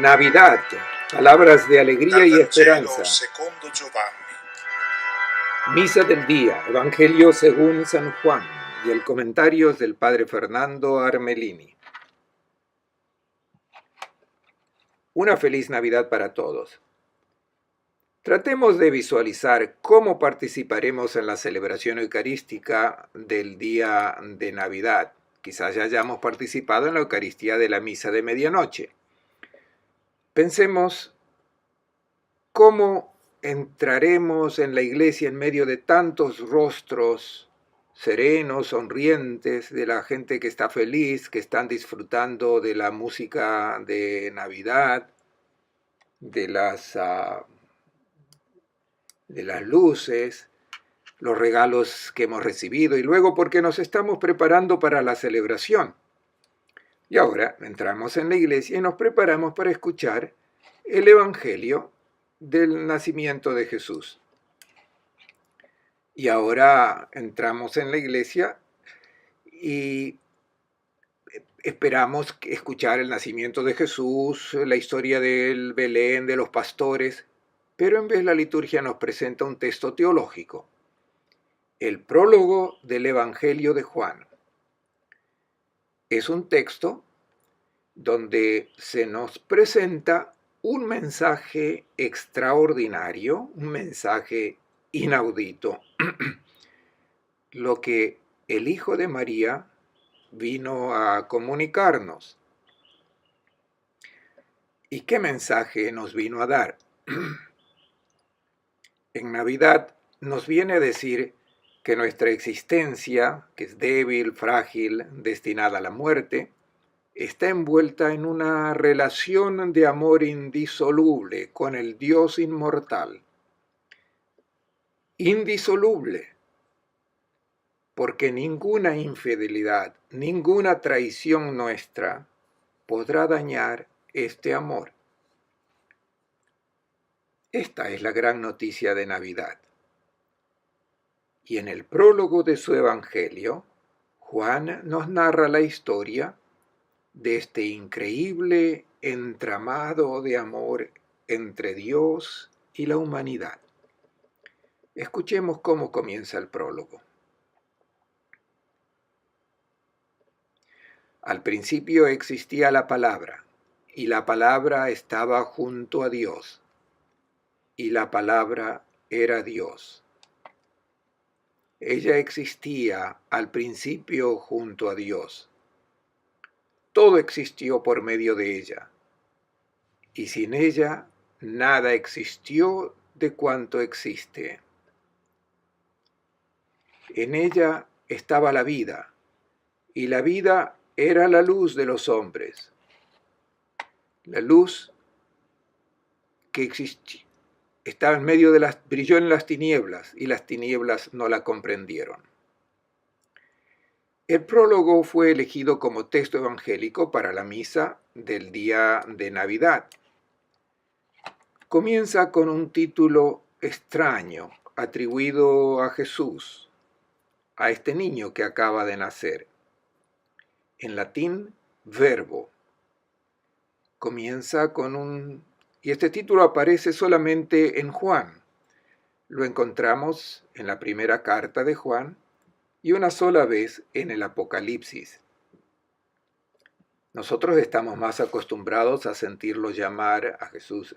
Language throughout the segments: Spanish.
Navidad, palabras de alegría y Dal Vangelo esperanza. secondo Giovanni. Misa del día, Evangelio según San Juan y el comentario del Padre Fernando Armelini. Una feliz Navidad para todos. Tratemos de visualizar cómo participaremos en la celebración eucarística del día de Navidad. Quizás ya hayamos participado en la Eucaristía de la Misa de Medianoche. Pensemos cómo entraremos en la iglesia en medio de tantos rostros serenos, sonrientes, de la gente que está feliz, que están disfrutando de la música de Navidad, de las luces, los regalos que hemos recibido y luego porque nos estamos preparando para la celebración. Y ahora entramos en la iglesia y nos preparamos para escuchar el Evangelio del nacimiento de Jesús. Y ahora entramos en la iglesia y esperamos escuchar el nacimiento de Jesús, la historia del Belén, de los pastores, pero en vez la liturgia nos presenta un texto teológico, el prólogo del Evangelio de Juan. Es un texto donde se nos presenta un mensaje extraordinario, un mensaje inaudito, lo que el Hijo de María vino a comunicarnos. ¿Y qué mensaje nos vino a dar? En Navidad nos viene a decir que nuestra existencia, que es débil, frágil, destinada a la muerte, está envuelta en una relación de amor indisoluble con el Dios inmortal. Indisoluble, porque ninguna infidelidad, ninguna traición nuestra podrá dañar este amor. Esta es la gran noticia de Navidad. Y en el prólogo de su Evangelio, Juan nos narra la historia de este increíble entramado de amor entre Dios y la humanidad. Escuchemos cómo comienza el prólogo. Al principio existía la palabra, y la palabra estaba junto a Dios, y la palabra era Dios. Ella existía al principio junto a Dios. Todo existió por medio de ella, y sin ella nada existió de cuanto existe. En ella estaba la vida, y la vida era la luz de los hombres. La luz que existía, estaba en medio de brilló en las tinieblas, y las tinieblas no la comprendieron. El prólogo fue elegido como texto evangélico para la misa del día de Navidad. Comienza con un título extraño, atribuido a Jesús, a este niño que acaba de nacer. En latín, verbo. Comienza con y este título aparece solamente en Juan. Lo encontramos en la primera carta de Juan y una sola vez en el Apocalipsis. Nosotros estamos más acostumbrados a sentirlo llamar a Jesús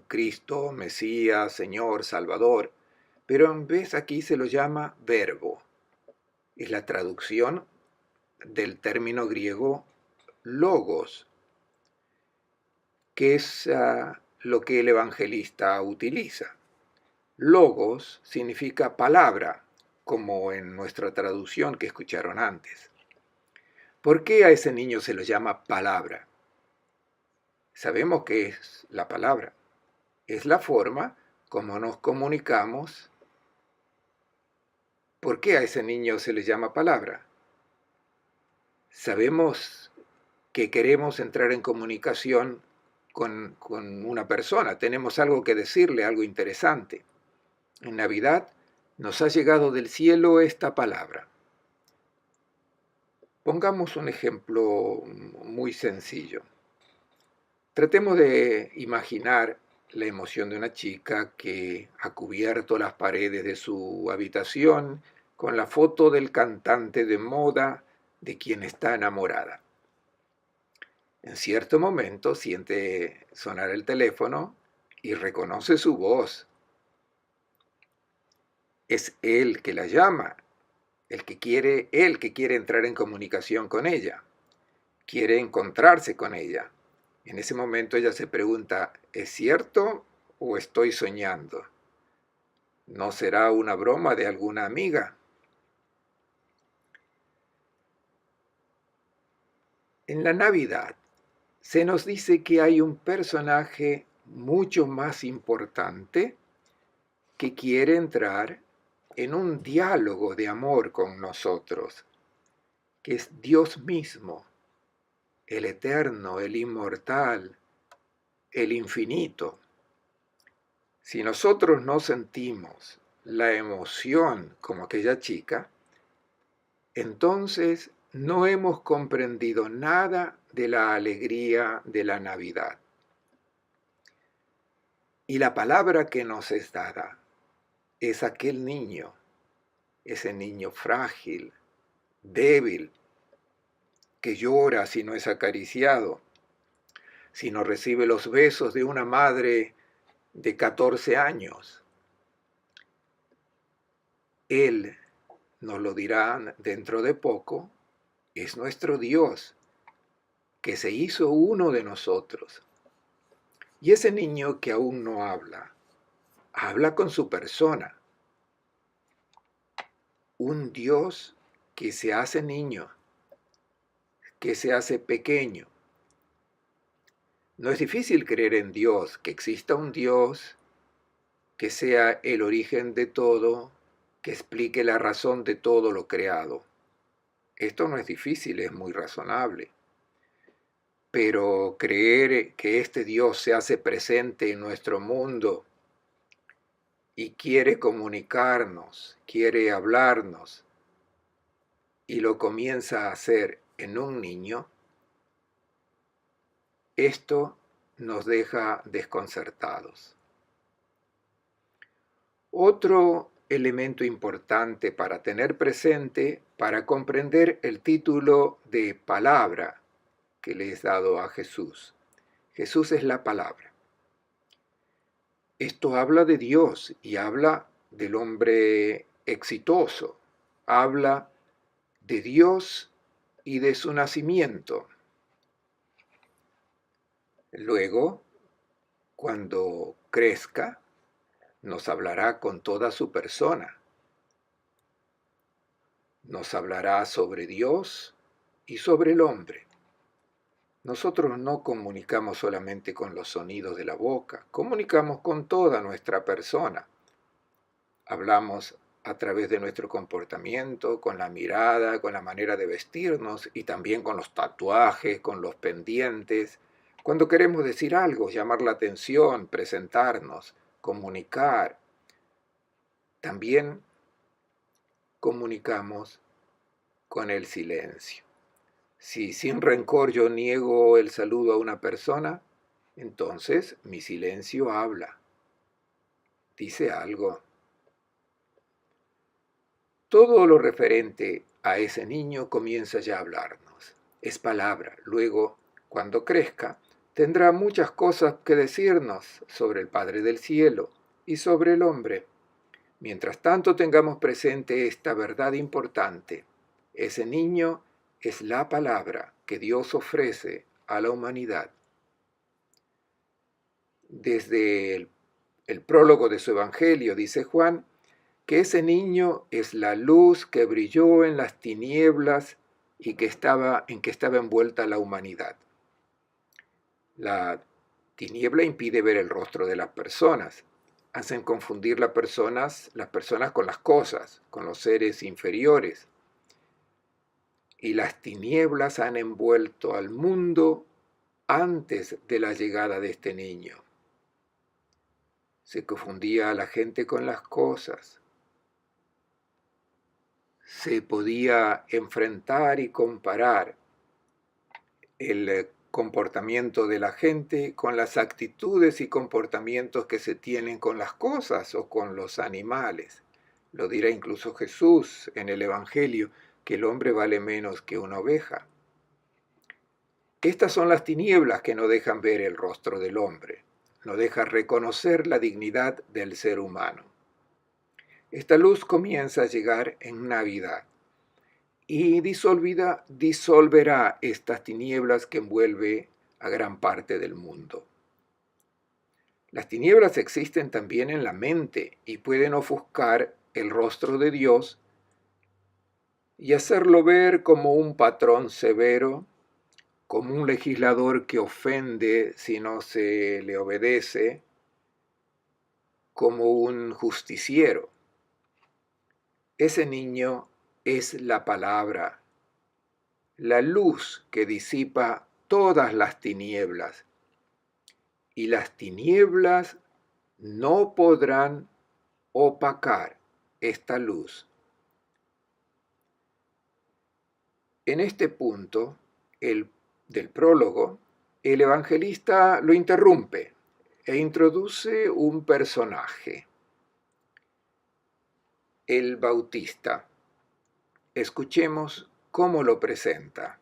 Cristo, Mesías, Señor, Salvador, pero en vez aquí se lo llama verbo. Es la traducción del término griego logos, que es lo que el evangelista utiliza. Logos significa palabra, como en nuestra traducción que escucharon antes. ¿Por qué a ese niño se lo llama palabra? Sabemos que es la palabra. Es la forma como nos comunicamos. ¿Por qué a ese niño se le llama palabra? Sabemos que queremos entrar en comunicación con una persona. Tenemos algo que decirle, algo interesante. En Navidad nos ha llegado del cielo esta palabra. Pongamos un ejemplo muy sencillo. Tratemos de imaginar la emoción de una chica que ha cubierto las paredes de su habitación con la foto del cantante de moda de quien está enamorada. En cierto momento siente sonar el teléfono y reconoce su voz. Es él que la llama, él que quiere entrar en comunicación con ella, quiere encontrarse con ella. En ese momento ella se pregunta, ¿es cierto o estoy soñando? ¿No será una broma de alguna amiga? En la Navidad se nos dice que hay un personaje mucho más importante que quiere entrar en un diálogo de amor con nosotros, que es Dios mismo, el eterno, el inmortal, el infinito. Si nosotros no sentimos la emoción como aquella chica, entonces no hemos comprendido nada de la alegría de la Navidad. Y la palabra que nos es dada es aquel niño, ese niño frágil, débil, que llora si no es acariciado, si no recibe los besos de una madre de 14 años. Él, nos lo dirán dentro de poco, es nuestro Dios, que se hizo uno de nosotros. Y ese niño que aún no habla, habla con su persona. Un Dios que se hace niño, que se hace pequeño. No es difícil creer en Dios, que exista un Dios que sea el origen de todo, que explique la razón de todo lo creado. Esto no es difícil, es muy razonable. Pero creer que este Dios se hace presente en nuestro mundo y quiere comunicarnos, quiere hablarnos, y lo comienza a hacer en un niño, esto nos deja desconcertados. Otro elemento importante para tener presente, para comprender el título de palabra que le es dado a Jesús. Jesús es la palabra. Esto habla de Dios y habla del hombre exitoso, habla de Dios y de su nacimiento. Luego, cuando crezca, nos hablará con toda su persona. Nos hablará sobre Dios y sobre el hombre. Nosotros no comunicamos solamente con los sonidos de la boca, comunicamos con toda nuestra persona. Hablamos a través de nuestro comportamiento, con la mirada, con la manera de vestirnos y también con los tatuajes, con los pendientes. Cuando queremos decir algo, llamar la atención, presentarnos, comunicar. También comunicamos con el silencio. Si sin rencor yo niego el saludo a una persona, entonces mi silencio habla, dice algo. Todo lo referente a ese niño comienza ya a hablarnos. Es palabra. Luego, cuando crezca, tendrá muchas cosas que decirnos sobre el Padre del Cielo y sobre el hombre. Mientras tanto tengamos presente esta verdad importante. Ese niño es la palabra que Dios ofrece a la humanidad. Desde el prólogo de su Evangelio, dice Juan, que ese niño es la luz que brilló en las tinieblas y en que estaba envuelta la humanidad. La tiniebla impide ver el rostro de las personas, hacen confundir las personas con las cosas, con los seres inferiores. Y las tinieblas han envuelto al mundo antes de la llegada de este niño. Se confundía a la gente con las cosas. se podía enfrentar y comparar el comportamiento de la gente con las actitudes y comportamientos que se tienen con las cosas o con los animales. Lo dirá incluso Jesús en el Evangelio, que el hombre vale menos que una oveja. Estas son las tinieblas que no dejan ver el rostro del hombre, no dejan reconocer la dignidad del ser humano. Esta luz comienza a llegar en Navidad y disolverá estas tinieblas que envuelve a gran parte del mundo. Las tinieblas existen también en la mente y pueden ofuscar el rostro de Dios y hacerlo ver como un patrón severo, como un legislador que ofende si no se le obedece, como un justiciero. Ese niño es la palabra, la luz que disipa todas las tinieblas, y las tinieblas no podrán opacar esta luz. En este punto del prólogo, el evangelista lo interrumpe e introduce un personaje, el Bautista. Escuchemos cómo lo presenta.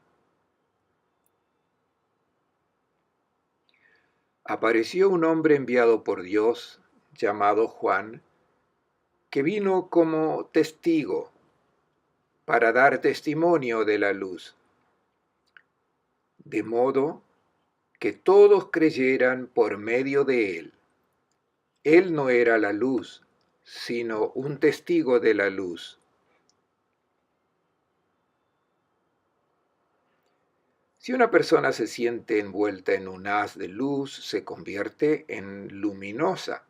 Apareció un hombre enviado por Dios, llamado Juan, que vino como testigo para dar testimonio de la luz, de modo que todos creyeran por medio de él. Él no era la luz, sino un testigo de la luz. Si una persona se siente envuelta en un haz de luz, se convierte en luminosa.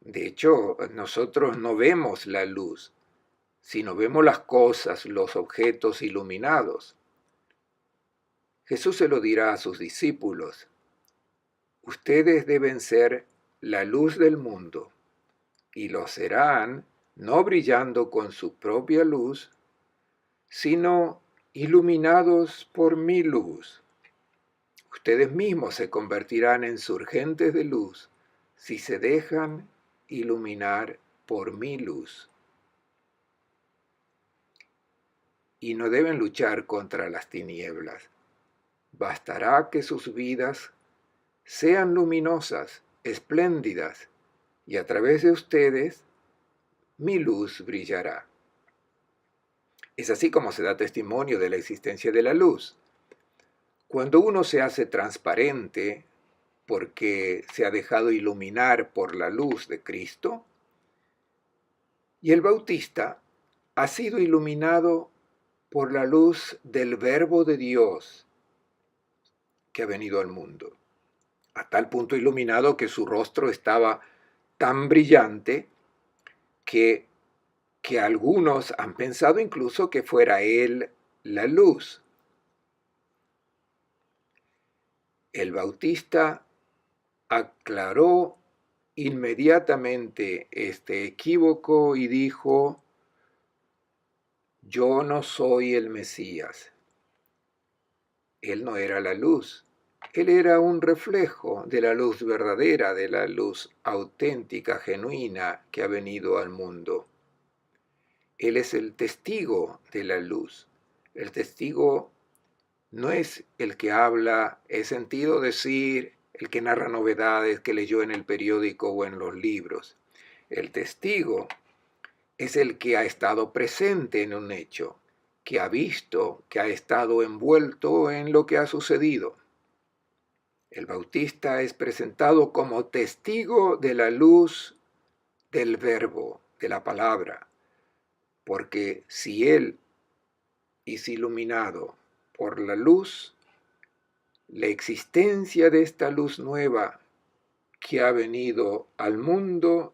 De hecho, nosotros no vemos la luz, sino vemos las cosas, los objetos iluminados. Jesús se lo dirá a sus discípulos: ustedes deben ser la luz del mundo, y lo serán no brillando con su propia luz, sino iluminados por mi luz. Ustedes mismos se convertirán en surgentes de luz si se dejan iluminar por mi luz. Y no deben luchar contra las tinieblas. Bastará que sus vidas sean luminosas, espléndidas, y a través de ustedes mi luz brillará. Es así como se da testimonio de la existencia de la luz. Cuando uno se hace transparente porque se ha dejado iluminar por la luz de Cristo, y el Bautista ha sido iluminado por la luz del Verbo de Dios que ha venido al mundo, a tal punto iluminado que su rostro estaba tan brillante que algunos han pensado incluso que fuera él la luz. El Bautista aclaró inmediatamente este equívoco y dijo: yo no soy el Mesías. Él no era la luz, él era un reflejo de la luz verdadera, de la luz auténtica, genuina que ha venido al mundo. Él es el testigo de la luz. El testigo no es el que habla, es sentido decir, el que narra novedades que leyó en el periódico o en los libros. El testigo es el que ha estado presente en un hecho, que ha visto, que ha estado envuelto en lo que ha sucedido. El Bautista es presentado como testigo de la luz del verbo, de la palabra, porque si él es iluminado por la luz, la existencia de esta luz nueva que ha venido al mundo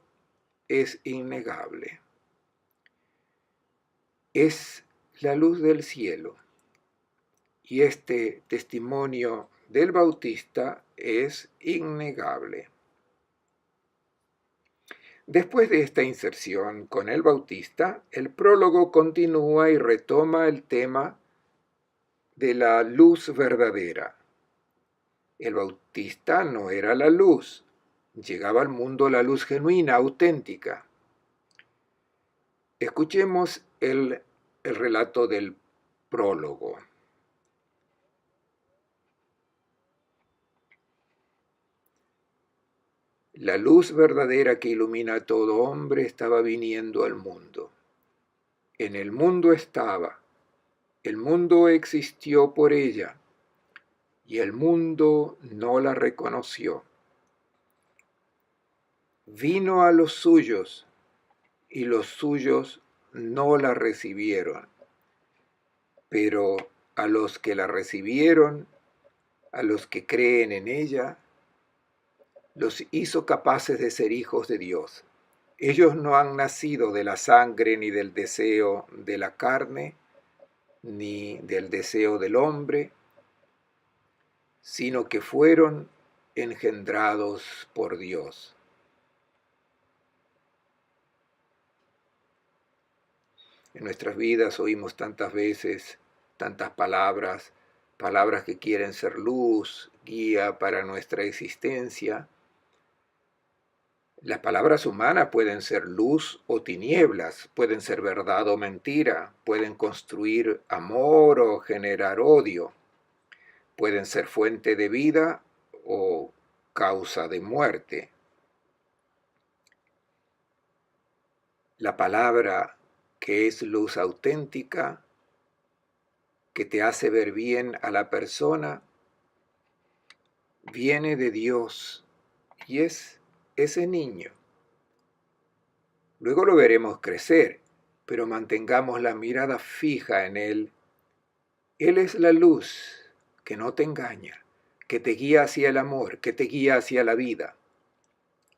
es innegable. Es la luz del cielo, y este testimonio del Bautista es innegable. Después de esta inserción con el Bautista, el prólogo continúa y retoma el tema de la luz verdadera. El Bautista no era la luz, llegaba al mundo la luz genuina, auténtica. Escuchemos el relato del prólogo. La luz verdadera que ilumina a todo hombre estaba viniendo al mundo. En el mundo estaba, el mundo existió por ella, y el mundo no la reconoció. Vino a los suyos, y los suyos no la recibieron. Pero a los que la recibieron, a los que creen en ella, los hizo capaces de ser hijos de Dios. Ellos no han nacido de la sangre ni del deseo de la carne, ni del deseo del hombre, sino que fueron engendrados por Dios. En nuestras vidas oímos tantas veces, tantas palabras, palabras que quieren ser luz, guía para nuestra existencia. Las palabras humanas pueden ser luz o tinieblas, pueden ser verdad o mentira, pueden construir amor o generar odio, pueden ser fuente de vida o causa de muerte. La palabra que es luz auténtica, que te hace ver bien a la persona, viene de Dios y es ese niño. Luego lo veremos crecer, pero mantengamos la mirada fija en Él. Él es la luz que no te engaña, que te guía hacia el amor, que te guía hacia la vida.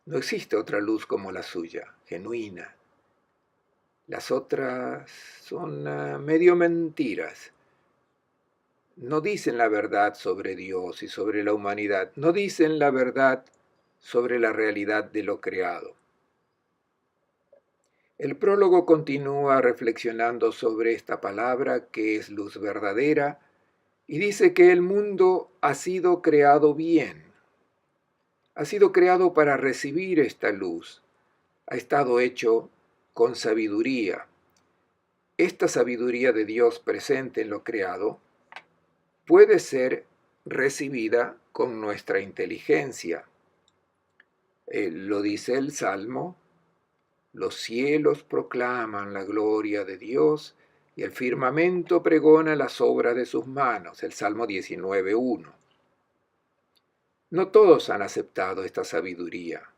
No existe otra luz como la suya, genuina. Las otras son medio mentiras. No dicen la verdad sobre Dios y sobre la humanidad. No dicen la verdad sobre la realidad de lo creado. El prólogo continúa reflexionando sobre esta palabra que es luz verdadera y dice que el mundo ha sido creado bien. Ha sido creado para recibir esta luz. Ha estado hecho con sabiduría. Esta sabiduría de Dios presente en lo creado puede ser recibida con nuestra inteligencia. Lo dice el Salmo: los cielos proclaman la gloria de Dios y el firmamento pregona las obras de sus manos. El Salmo 19:1. No todos han aceptado esta sabiduría.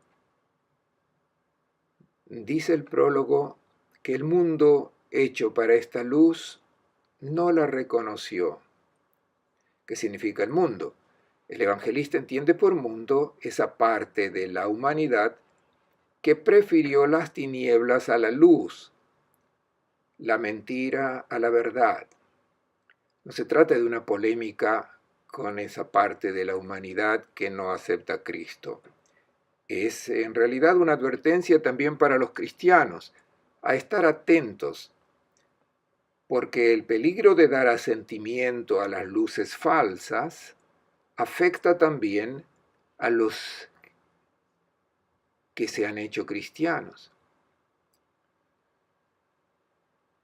Dice el prólogo que el mundo hecho para esta luz no la reconoció. ¿Qué significa el mundo? El evangelista entiende por mundo esa parte de la humanidad que prefirió las tinieblas a la luz, la mentira a la verdad. No se trata de una polémica con esa parte de la humanidad que no acepta a Cristo. Es en realidad una advertencia también para los cristianos a estar atentos, porque el peligro de dar asentimiento a las luces falsas afecta también a los que se han hecho cristianos.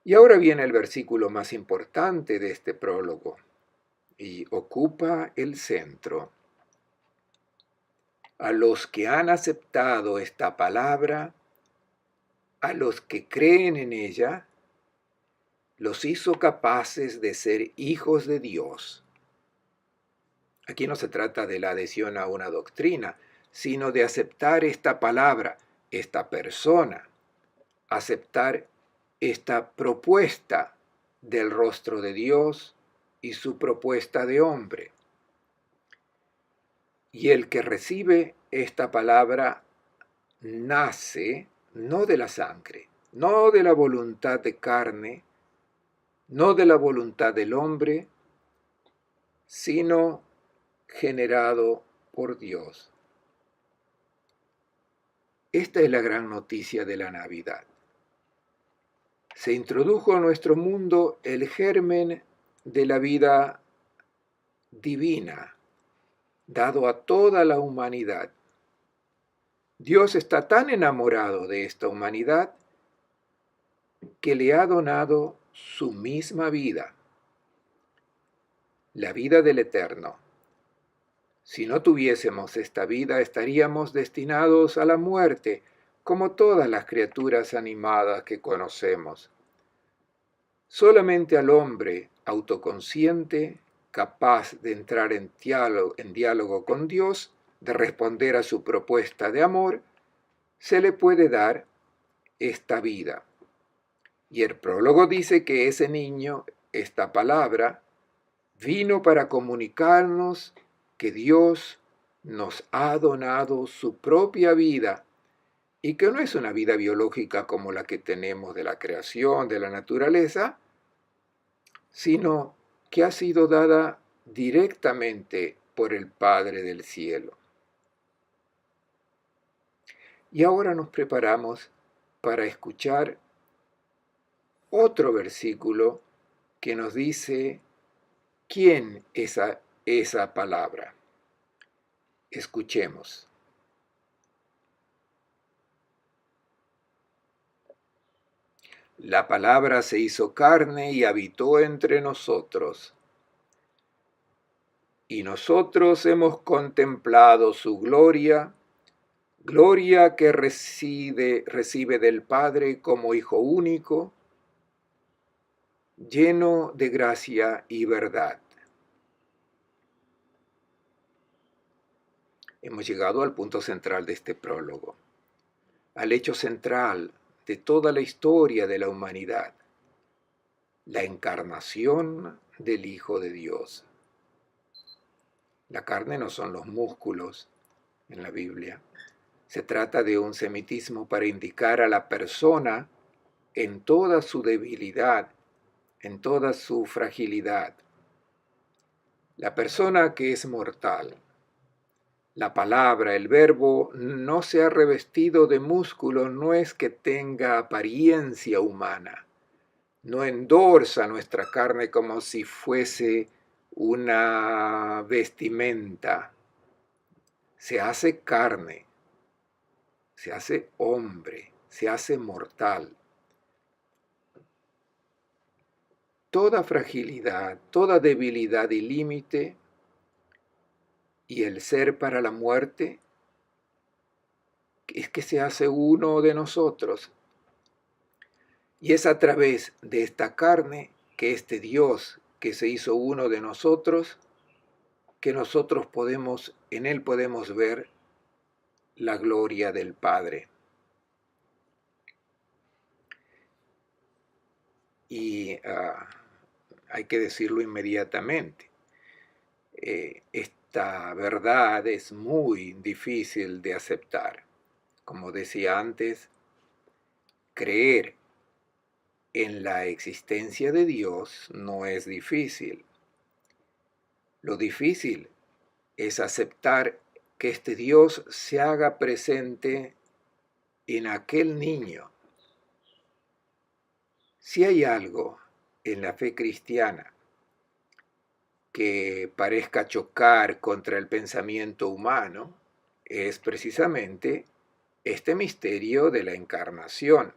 Y ahora viene el versículo más importante de este prólogo y ocupa el centro. A los que han aceptado esta palabra, a los que creen en ella, los hizo capaces de ser hijos de Dios. Aquí no se trata de la adhesión a una doctrina, sino de aceptar esta palabra, esta persona, aceptar esta propuesta del rostro de Dios y su propuesta de hombre. Y el que recibe esta palabra nace no de la sangre, no de la voluntad de carne, no de la voluntad del hombre, sino generado por Dios. Esta es la gran noticia de la Navidad. Se introdujo a nuestro mundo el germen de la vida divina, dado a toda la humanidad. Dios está tan enamorado de esta humanidad que le ha donado su misma vida, la vida del Eterno. Si no tuviésemos esta vida, estaríamos destinados a la muerte, como todas las criaturas animadas que conocemos. Solamente al hombre autoconsciente, capaz de entrar en diálogo con Dios, de responder a su propuesta de amor, se le puede dar esta vida. Y el prólogo dice que ese niño, esta palabra, vino para comunicarnos que Dios nos ha donado su propia vida y que no es una vida biológica como la que tenemos de la creación, de la naturaleza, sino que ha sido dada directamente por el Padre del cielo. Y ahora nos preparamos para escuchar otro versículo que nos dice quién es esa palabra. Escuchemos. La palabra se hizo carne y habitó entre nosotros. Y nosotros hemos contemplado su gloria, gloria que recibe del Padre como Hijo único, lleno de gracia y verdad. Hemos llegado al punto central de este prólogo, al hecho central de toda la historia de la humanidad, la encarnación del Hijo de Dios. La carne no son los músculos en la Biblia. Se trata de un semitismo para indicar a la persona en toda su debilidad, en toda su fragilidad. La persona que es mortal. La palabra, el verbo, no se ha revestido de músculo, no es que tenga apariencia humana. No endorsa nuestra carne como si fuese una vestimenta. Se hace carne, se hace hombre, se hace mortal. Toda fragilidad, toda debilidad y límite, y el ser para la muerte, es que se hace uno de nosotros. Y es a través de esta carne que este Dios que se hizo uno de nosotros, que nosotros en Él podemos ver la gloria del Padre. Y hay que decirlo inmediatamente. Esta verdad es muy difícil de aceptar. Como decía antes, creer en la existencia de Dios no es difícil. Lo difícil es aceptar que este Dios se haga presente en aquel niño. Si hay algo en la fe cristiana que parezca chocar contra el pensamiento humano, es precisamente este misterio de la encarnación.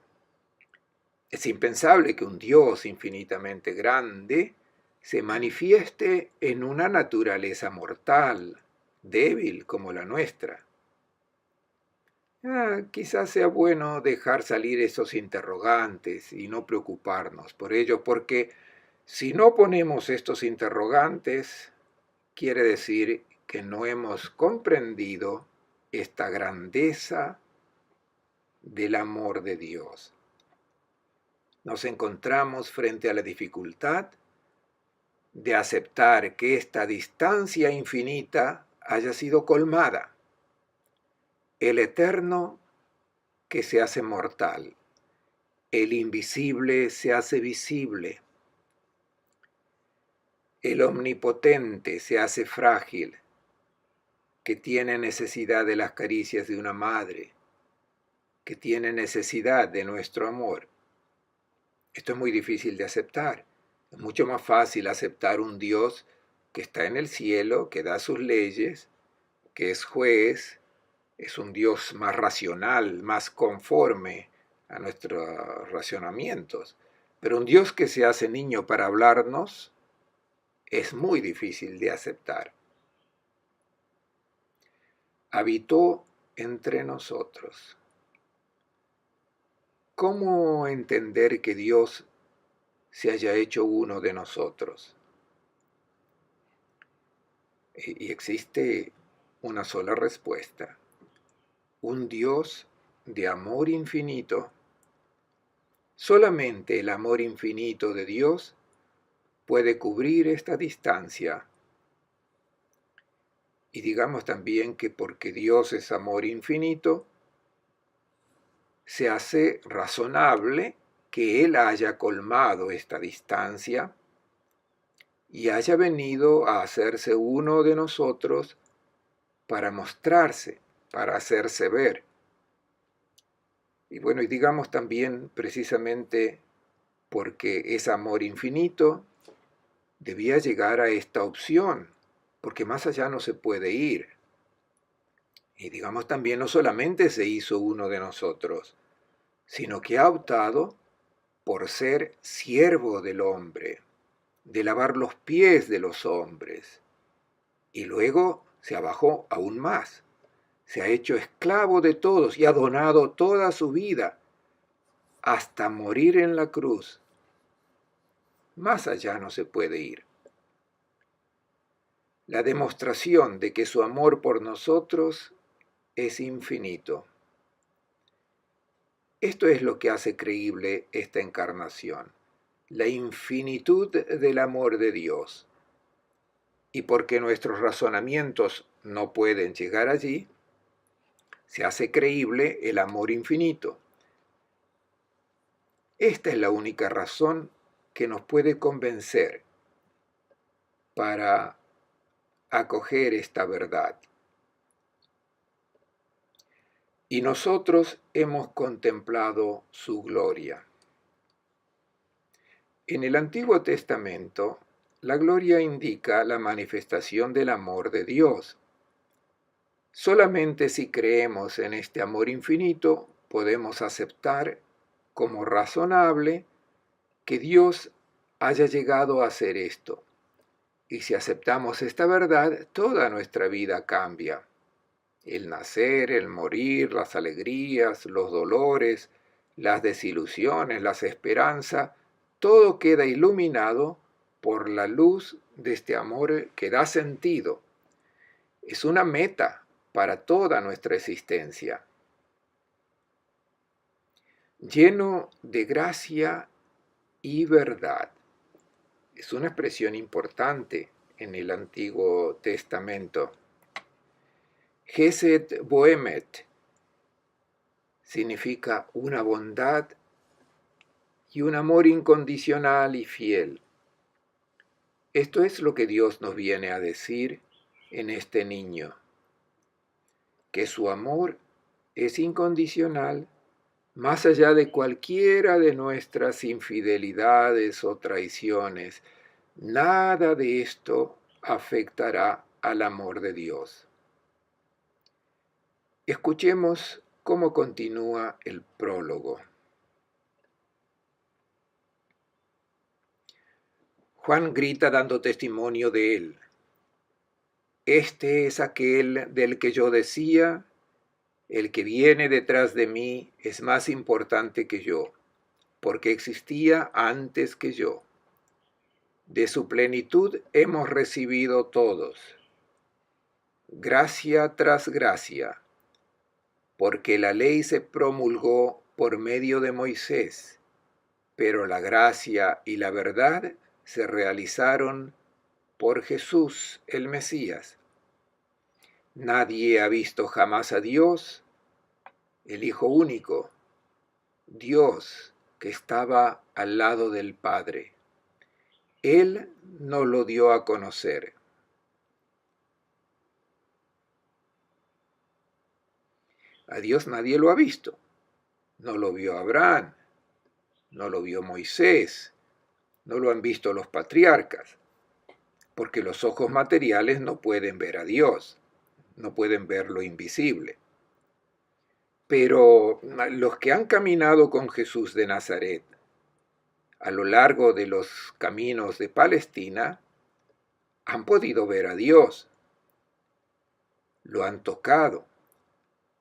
Es impensable que un Dios infinitamente grande se manifieste en una naturaleza mortal, débil como la nuestra. Quizás sea bueno dejar salir esos interrogantes y no preocuparnos por ello, porque si no ponemos estos interrogantes, quiere decir que no hemos comprendido esta grandeza del amor de Dios. Nos encontramos frente a la dificultad de aceptar que esta distancia infinita haya sido colmada. El eterno que se hace mortal, el invisible se hace visible, el omnipotente se hace frágil, que tiene necesidad de las caricias de una madre, que tiene necesidad de nuestro amor. Esto es muy difícil de aceptar. Es mucho más fácil aceptar un Dios que está en el cielo, que da sus leyes, que es juez, es un Dios más racional, más conforme a nuestros racionamientos. Pero un Dios que se hace niño para hablarnos es muy difícil de aceptar. Habitó entre nosotros. ¿Cómo entender que Dios se haya hecho uno de nosotros? Y existe una sola respuesta. Un Dios de amor infinito. Solamente el amor infinito de Dios puede cubrir esta distancia. Y digamos también que porque Dios es amor infinito, se hace razonable que Él haya colmado esta distancia y haya venido a hacerse uno de nosotros para mostrarse, para hacerse ver. Y bueno, y digamos también precisamente porque es amor infinito, debía llegar a esta opción, porque más allá no se puede ir. Y digamos también no solamente se hizo uno de nosotros, sino que ha optado por ser siervo del hombre, de lavar los pies de los hombres. Y luego se abajó aún más, se ha hecho esclavo de todos y ha donado toda su vida hasta morir en la cruz. Más allá no se puede ir. La demostración de que su amor por nosotros es infinito. Esto es lo que hace creíble esta encarnación, la infinitud del amor de Dios. Y porque nuestros razonamientos no pueden llegar allí, se hace creíble el amor infinito. Esta es la única razón que nos puede convencer para acoger esta verdad. Y nosotros hemos contemplado su gloria. En el Antiguo Testamento, la gloria indica la manifestación del amor de Dios. Solamente si creemos en este amor infinito, podemos aceptar como razonable que Dios haya llegado a hacer esto. Y si aceptamos esta verdad, toda nuestra vida cambia. El nacer, el morir, las alegrías, los dolores, las desilusiones, las esperanzas, todo queda iluminado por la luz de este amor que da sentido. Es una meta para toda nuestra existencia. Lleno de gracia y verdad. Es una expresión importante en el Antiguo Testamento. Hesed Boemet significa una bondad y un amor incondicional y fiel. Esto es lo que Dios nos viene a decir en este niño, que su amor es incondicional más allá de cualquiera de nuestras infidelidades o traiciones. Nada de esto afectará al amor de Dios. Escuchemos cómo continúa el prólogo. Juan grita dando testimonio de él. Este es aquel del que yo decía, el que viene detrás de mí es más importante que yo, porque existía antes que yo. De su plenitud hemos recibido todos, gracia tras gracia, porque la ley se promulgó por medio de Moisés, pero la gracia y la verdad se realizaron por Jesús el Mesías. Nadie ha visto jamás a Dios, el Hijo único, Dios que estaba al lado del Padre. Él nos lo dio a conocer. A Dios nadie lo ha visto, no lo vio Abraham, no lo vio Moisés, no lo han visto los patriarcas, porque los ojos materiales no pueden ver a Dios, no pueden ver lo invisible. Pero los que han caminado con Jesús de Nazaret a lo largo de los caminos de Palestina han podido ver a Dios, lo han tocado,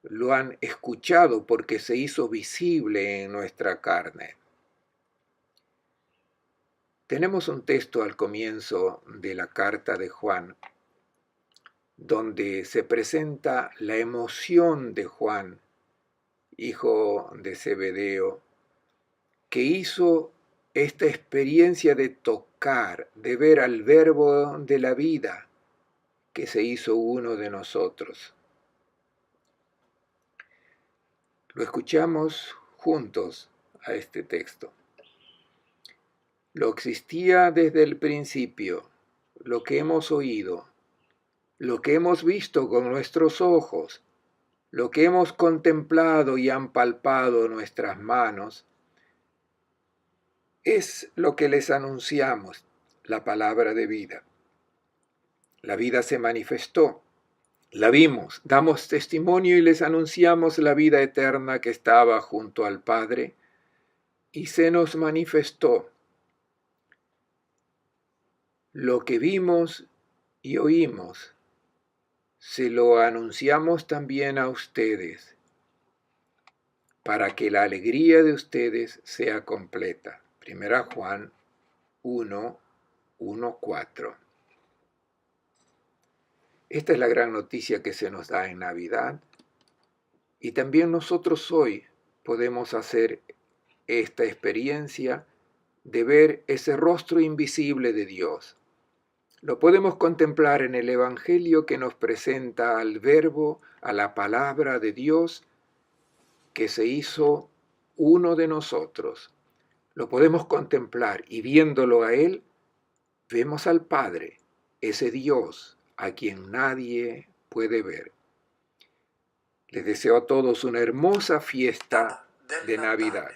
lo han escuchado porque se hizo visible en nuestra carne. Tenemos un texto al comienzo de la carta de Juan, donde se presenta la emoción de Juan, hijo de Zebedeo, que hizo esta experiencia de tocar, de ver al Verbo de la vida, que se hizo uno de nosotros. Lo escuchamos juntos a este texto. Lo existía desde el principio, lo que hemos oído, lo que hemos visto con nuestros ojos, lo que hemos contemplado y han palpado nuestras manos, es lo que les anunciamos, la palabra de vida. La vida se manifestó, la vimos, damos testimonio y les anunciamos la vida eterna que estaba junto al Padre y se nos manifestó. Lo que vimos y oímos, se lo anunciamos también a ustedes, para que la alegría de ustedes sea completa. 1 Juan 1, 1, 4. Esta es la gran noticia que se nos da en Navidad, y también nosotros hoy podemos hacer esta experiencia de ver ese rostro invisible de Dios. Lo podemos contemplar en el Evangelio que nos presenta al Verbo, a la palabra de Dios, que se hizo uno de nosotros. Lo podemos contemplar y viéndolo a Él, vemos al Padre, ese Dios a quien nadie puede ver. Les deseo a todos una hermosa fiesta de Navidad.